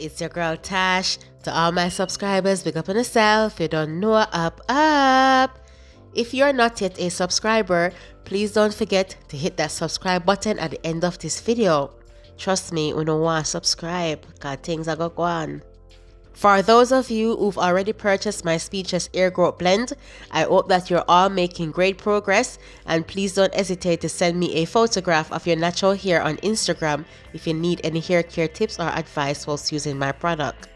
it's your girl Tash. To all my subscribers, big up on yourself. You don't know, up. If you're not yet a subscriber, please don't forget to hit that subscribe button at the end of this video. Trust me, we don't want to subscribe because things are going on. For those of you who've already purchased my Speechless Hair Growth Blend, I hope that you're all making great progress, and please don't hesitate to send me a photograph of your natural hair on Instagram if you need any hair care tips or advice whilst using my product.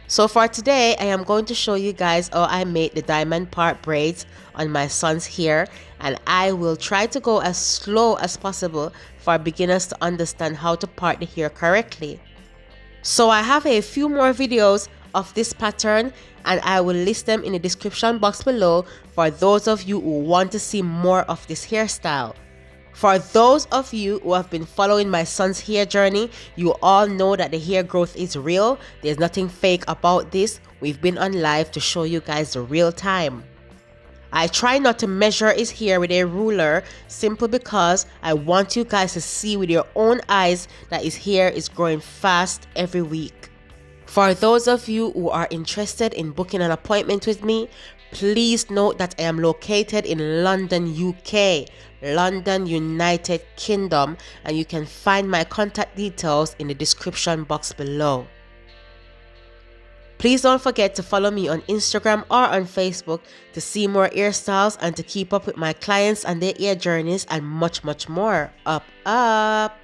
So for today, I am going to show you guys how I made the diamond part braids on my son's hair, and I will try to go as slow as possible for beginners to understand how to part the hair correctly. So I have a few more videos of this pattern, and I will list them in the description box below for those of you who want to see more of this hairstyle. For those of you who have been following my son's hair journey, you all know that the hair growth is real. There's nothing fake about this. We've been on live to show you guys the real time. I try not to measure his hair with a ruler simply because I want you guys to see with your own eyes that his hair is growing fast every week. For those of you who are interested in booking an appointment with me, please note that I am located in London, UK, London, United Kingdom, and you can find my contact details in the description box below. Please don't forget to follow me on Instagram or on Facebook to see more hairstyles and to keep up with my clients and their hair journeys and much more. Up.